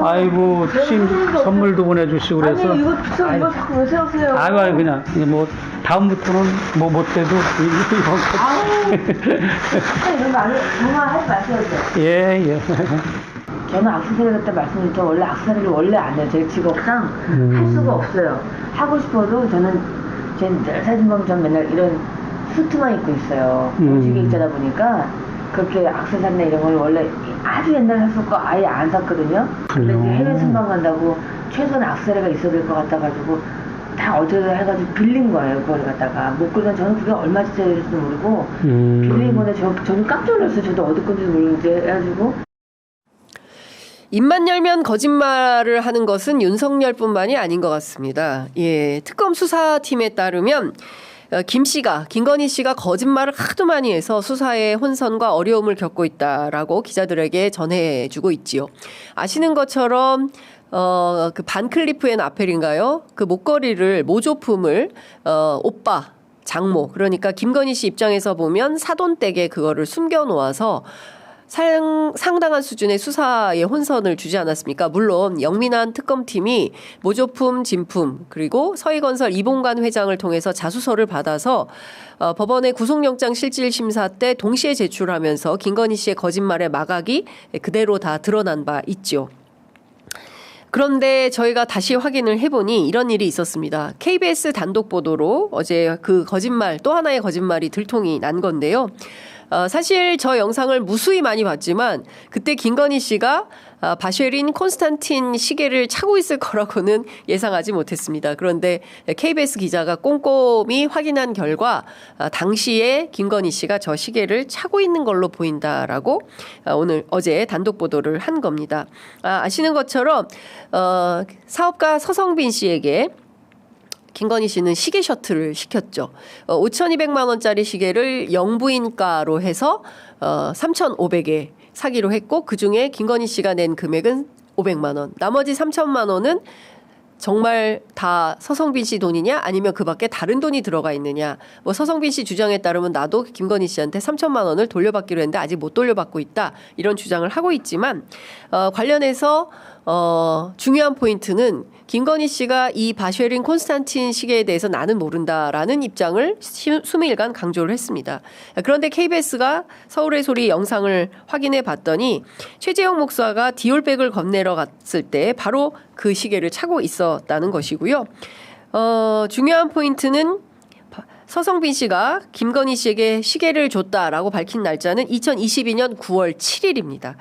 아이고, 선물도 보내주시고 그래서. 아니, 이거 자꾸 왜 세우세요? 아이고, 그냥, 뭐, 다음부터는 뭐, 못해도, 아우, 이런 거 정말 하지 마세요. 예, 예. 저는 악세사리 갖다 말씀드렸죠. 원래 악세사리를 원래 안 해요. 제 직업상 할 수가 없어요. 하고 싶어도 저는 늘 사진 보면 전 맨날 이런 수트만 입고 있어요. 무지개입자다 보니까 그렇게 악세사리나 이런 걸 원래 아주 옛날에 샀었고 아예 안 샀거든요. 근데 이제 해외 순방 간다고 최소한 악세사리가 있어야 될 것 같아가지고 다 어떻게 해가지고 빌린 거예요. 그걸 갖다가 못 그러면 저는 그게 얼마짜리 될지도 모르고 빌린 건데 저는 깜짝 놀랐어요. 저도 어디 건지도 모르는데 해가지고. 입만 열면 거짓말을 하는 것은 윤석열뿐만이 아닌 것 같습니다. 예, 특검 수사팀에 따르면 김건희 씨가 거짓말을 하도 많이 해서 수사에 혼선과 어려움을 겪고 있다라고 기자들에게 전해주고 있지요. 아시는 것처럼 그 반클리프 앤 아펠인가요? 그 목걸이를 모조품을 오빠 장모 그러니까 김건희 씨 입장에서 보면 사돈댁에 그거를 숨겨놓아서 상당한 수준의 수사에 혼선을 주지 않았습니까? 물론 영민한 특검팀이 모조품, 진품 그리고 서희건설 이봉관 회장을 통해서 자수서를 받아서 법원의 구속영장 실질심사 때 동시에 제출하면서 김건희 씨의 거짓말의 마각이 그대로 다 드러난 바 있죠. 그런데 저희가 다시 확인을 해보니 이런 일이 있었습니다. KBS 단독 보도로 어제 그 거짓말 또 하나의 거짓말이 들통이 난 건데요. 사실 저 영상을 무수히 많이 봤지만 그때 김건희 씨가 바쉐린 콘스탄틴 시계를 차고 있을 거라고는 예상하지 못했습니다. 그런데 KBS 기자가 꼼꼼히 확인한 결과 당시에 김건희 씨가 저 시계를 차고 있는 걸로 보인다라고 어제 단독 보도를 한 겁니다. 아시는 것처럼 사업가 서성빈 씨에게 김건희 씨는 시계 셔틀을 시켰죠. 5,200만 원짜리 시계를 영부인가로 해서 3,500에 사기로 했고 그중에 김건희 씨가 낸 금액은 500만 원. 나머지 3,000만 원은 정말 다 서성빈 씨 돈이냐 아니면 그 밖에 다른 돈이 들어가 있느냐. 뭐 서성빈 씨 주장에 따르면 나도 김건희 씨한테 3,000만 원을 돌려받기로 했는데 아직 못 돌려받고 있다. 이런 주장을 하고 있지만 관련해서 중요한 포인트는 김건희 씨가 이 바쉐린 콘스탄틴 시계에 대해서 나는 모른다라는 입장을 수미일간 강조를 했습니다. 그런데 KBS가 서울의 소리 영상을 확인해 봤더니 최재형 목사가 디올백을 건네러 갔을 때 바로 그 시계를 차고 있었다는 것이고요. 중요한 포인트는 서성빈 씨가 김건희 씨에게 시계를 줬다라고 밝힌 날짜는 2022년 9월 7일입니다.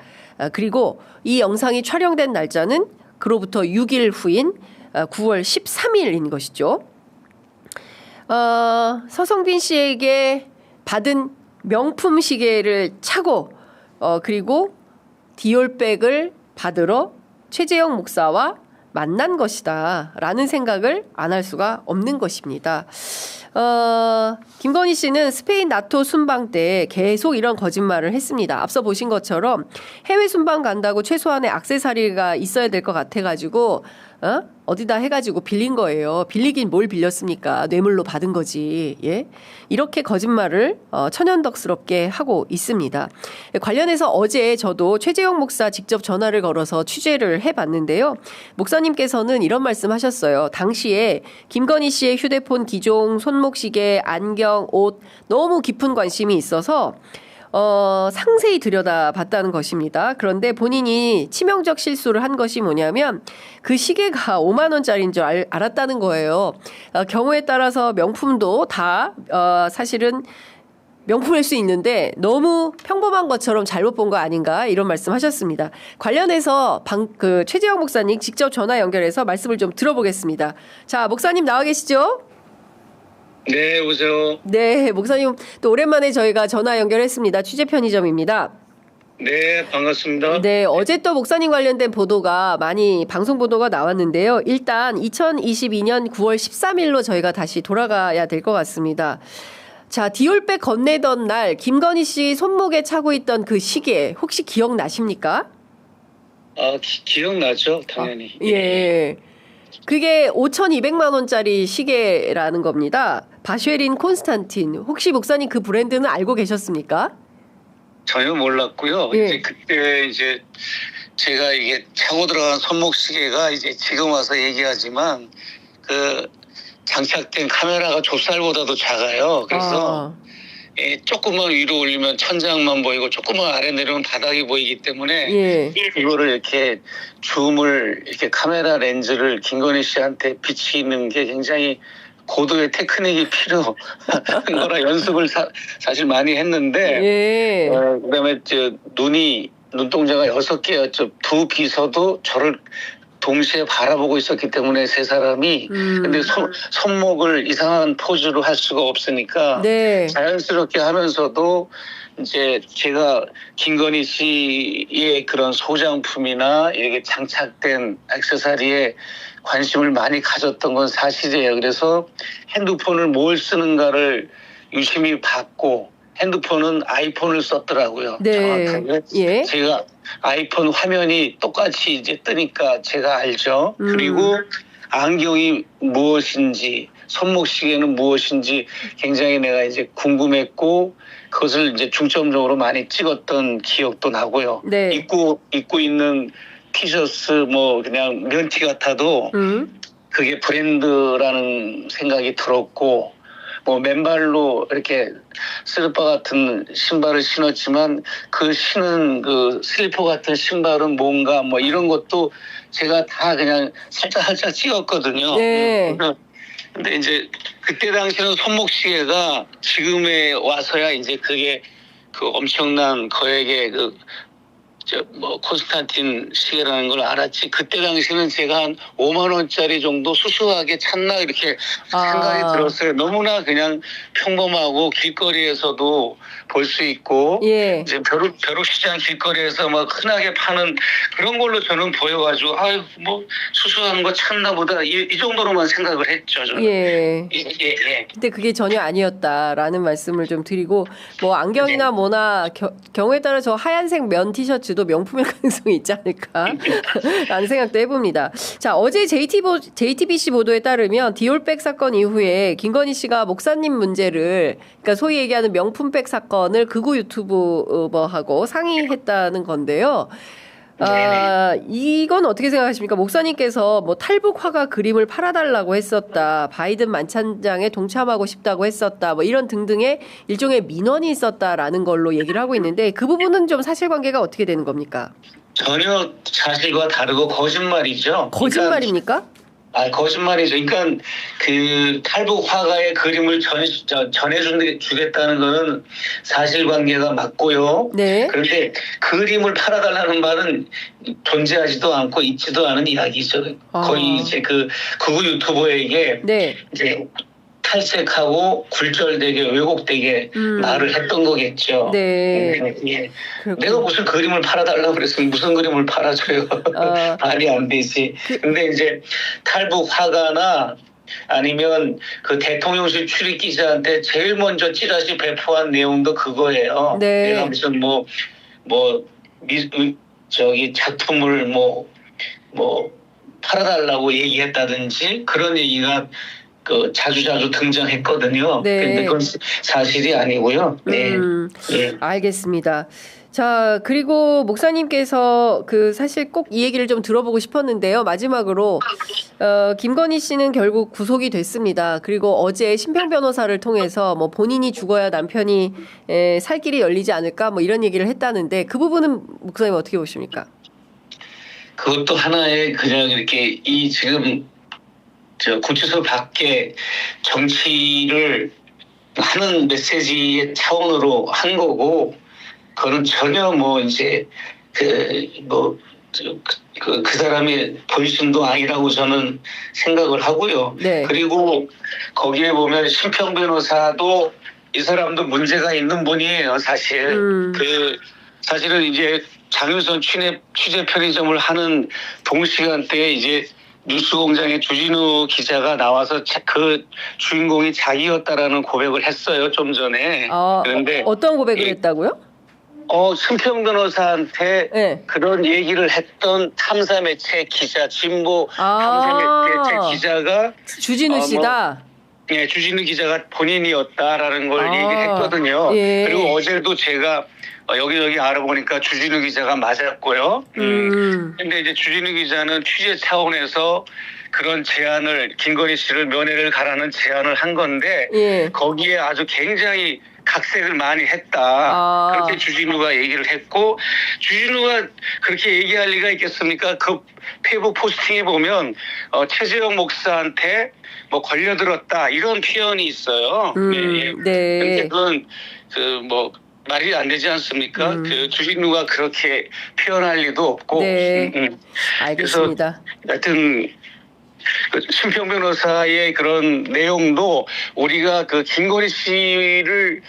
그리고 이 영상이 촬영된 날짜는 그로부터 6일 후인 9월 13일인 것이죠. 서성빈 씨에게 받은 명품 시계를 차고 그리고 디올백을 받으러 최재형 목사와 만난 것이다 라는 생각을 안 할 수가 없는 것입니다. 김건희 씨는 스페인 나토 순방 때 계속 이런 거짓말을 했습니다. 앞서 보신 것처럼 해외 순방 간다고 최소한의 액세서리가 있어야 될 것 같아가지고 어디다 해가지고 빌린 거예요. 빌리긴 뭘 빌렸습니까? 뇌물로 받은 거지. 예? 이렇게 거짓말을 천연덕스럽게 하고 있습니다. 관련해서 어제 저도 최재형 목사 직접 전화를 걸어서 취재를 해봤는데요. 목사님께서는 이런 말씀하셨어요. 당시에 김건희 씨의 휴대폰 기종, 손목시계, 안경, 옷 너무 깊은 관심이 있어서 상세히 들여다봤다는 것입니다. 그런데 본인이 치명적 실수를 한 것이 뭐냐면 그 시계가 5만 원짜리인 줄 알았다는 거예요. 경우에 따라서 명품도 다 사실은 명품일 수 있는데 너무 평범한 것처럼 잘못 본 거 아닌가 이런 말씀하셨습니다. 관련해서 그 최재형 목사님 직접 전화 연결해서 말씀을 좀 들어보겠습니다. 자, 목사님 나와 계시죠? 네, 오세요. 네, 목사님 또 오랜만에 저희가 전화 연결했습니다. 취재 편의점입니다. 네, 반갑습니다. 네, 어제 또 목사님 관련된 보도가 많이 방송 보도가 나왔는데요. 일단 2022년 9월 13일로 저희가 다시 돌아가야 될 것 같습니다. 자, 디올백 건네던 날 김건희 씨 손목에 차고 있던 그 시계 혹시 기억나십니까? 기억나죠, 당연히. 예. 그게 5,200만 원짜리 시계라는 겁니다. 바쉐린 콘스탄틴. 혹시 목사님 그 브랜드는 알고 계셨습니까? 전혀 몰랐고요. 예. 이제 그때 이제 제가 이게 차고 들어간 손목시계가 이제 지금 와서 얘기하지만 그 장착된 카메라가 좁쌀보다도 작아요. 그래서 조금만 위로 올리면 천장만 보이고 조금만 아래 내려오면 바닥이 보이기 때문에 예. 이거를 이렇게 줌을 이렇게 카메라 렌즈를 김건희 씨한테 비치는 게 굉장히 고도의 테크닉이 필요한 거라 연습을 사실 많이 했는데 예. 그다음에 눈동자가 6개였죠. 두 비서도 저를 동시에 바라보고 있었기 때문에 세 사람이 근데 손목을 이상한 포즈로 할 수가 없으니까 네. 자연스럽게 하면서도 이제 제가 김건희 씨의 그런 소장품이나 이렇게 장착된 액세서리에 관심을 많이 가졌던 건 사실이에요. 그래서 핸드폰을 뭘 쓰는가를 유심히 봤고 핸드폰은 아이폰을 썼더라고요. 네. 정확하게. 예. 제가 아이폰 화면이 똑같이 이제 뜨니까 제가 알죠. 그리고 안경이 무엇인지, 손목시계는 무엇인지 굉장히 내가 이제 궁금했고 그것을 이제 중점적으로 많이 찍었던 기억도 나고요. 네. 입고 있는 티셔츠 뭐 그냥 면티 같아도 그게 브랜드라는 생각이 들었고 뭐 맨발로 이렇게 슬리퍼 같은 신발을 신었지만 그 신은 그 슬리퍼 같은 신발은 뭔가 뭐 이런 것도 제가 다 그냥 살짝 찍었거든요. 네. 근데 이제 그때 당시는 손목시계가 지금에 와서야 이제 그게 그 엄청난 거액의 콘스탄틴 시계라는 걸 알았지. 그때 당시는 제가 한 5만 원짜리 정도 수수하게 찼나 이렇게 생각이 들었어요. 너무나 그냥 평범하고 길거리에서도 볼 수 있고 예. 이제 벼룩시장 길거리에서 막 흔하게 파는 그런 걸로 저는 보여가지고 아유 뭐 수수한 거 찼나 보다 이 정도로만 생각을 했죠. 저는. 예. 예. 근데 그게 전혀 아니었다라는 말씀을 좀 드리고 뭐 안경이나 뭐나 경우에 따라 저 하얀색 면 티셔츠도 명품일 가능성이 있지 않을까라는 생각도 해봅니다. 자, 어제 JTBC 보도에 따르면 디올백 사건 이후에 김건희 씨가 목사님 문제를 그러니까 소위 얘기하는 명품백 사건을 극우 유튜버하고 상의했다는 건데요. 이건 어떻게 생각하십니까? 목사님께서 뭐 탈북 화가 그림을 팔아달라고 했었다. 바이든 만찬장에 동참하고 싶다고 했었다. 뭐 이런 등등의 일종의 민원이 있었다라는 걸로 얘기를 하고 있는데 그 부분은 좀 사실관계가 어떻게 되는 겁니까? 전혀 사실과 다르고 거짓말이죠. 거짓말입니까? 거짓말이죠. 그러니까 그 탈북 화가의 그림을 전해주겠다는 거는 사실관계가 맞고요. 네. 그런데 그림을 팔아달라는 말은 존재하지도 않고 있지도 않은 이야기죠. 거의 이제 그 극우 유튜버에게 네. 이제 탈색하고 굴절되게 왜곡되게 말을 했던 거겠죠. 네. 예. 내가 무슨 그림을 팔아달라고 그랬으면 무슨 그림을 팔아줘요. 말이 안 되지. 근데 이제 탈북 화가나 아니면 그 대통령실 출입 기자한테 제일 먼저 찌라시 배포한 내용도 그거예요. 네. 내가 무슨 작품을 팔아달라고 얘기했다든지 그런 얘기가 자주 등장했거든요. 네. 근데 그건 사실이 아니고요. 네. 네. 알겠습니다. 자, 그리고 목사님께서 사실 꼭 이 얘기를 좀 들어보고 싶었는데요. 마지막으로, 김건희 씨는 결국 구속이 됐습니다. 그리고 어제 심평 변호사를 통해서 뭐 본인이 죽어야 남편이 살 길이 열리지 않을까 뭐 이런 얘기를 했다는데 그 부분은 목사님 어떻게 보십니까? 그것도 하나의 그냥 이렇게 지금 구치소 밖에 정치를 하는 메시지의 차원으로 한 거고, 그거는 전혀 그 사람의 본심도 아니라고 저는 생각을 하고요. 네. 그리고 거기에 보면 심평 변호사도 이 사람도 문제가 있는 분이에요, 사실. 사실은 이제 장윤선 취재 편의점을 하는 동시간대에 이제 뉴스공장의 주진우 기자가 나와서 그 주인공이 자기였다라는 고백을 했어요, 좀 전에. 그런데 어떤 고백을 했다고요? 심평 변호사한테 네. 그런 얘기를 했던 탐사 매체 기자, 진보 탐사 매체 기자가 주진우 씨다. 예, 주진우 기자가 본인이었다라는 걸 아, 얘기했거든요. 예. 그리고 어제도 제가 여기저기 알아보니까 주진우 기자가 맞았고요. 근데 이제 주진우 기자는 취재 차원에서 그런 제안을, 김건희 씨를 면회를 가라는 제안을 한 건데, 예. 거기에 아주 굉장히 각색을 많이 했다. 아. 그렇게 주진우가 얘기를 했고, 주진우가 그렇게 얘기할 리가 있겠습니까? 그 페이북 포스팅에 보면, 최재형 목사한테 뭐 걸려들었다, 이런 표현이 있어요. 네. 근데 그건, 말이 안 되지 않습니까? 그 주진우가 그렇게 표현할 리도 없고. 네. 알겠습니다. 그래서 하여튼 그 심평 변호사의 그런 내용도 우리가 그 김건희 씨를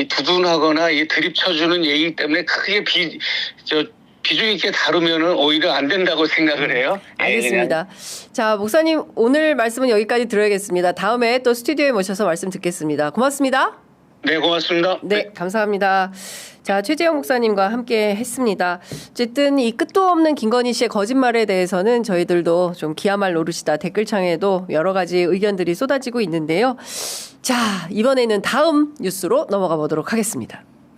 두둔하거나 드립쳐주는 얘기 때문에 크게 비중 있게 다루면은 오히려 안 된다고 생각을 해요. 알겠습니다. 자, 목사님 오늘 말씀은 여기까지 들어야겠습니다. 다음에 또 스튜디오에 모셔서 말씀 듣겠습니다. 고맙습니다. 네, 고맙습니다. 네, 감사합니다. 자, 최재형 목사님과 함께 했습니다. 어쨌든 이 끝도 없는 김건희 씨의 거짓말에 대해서는 저희들도 좀 기야말 노릇이다 댓글창에도 여러 가지 의견들이 쏟아지고 있는데요. 자, 이번에는 다음 뉴스로 넘어가 보도록 하겠습니다.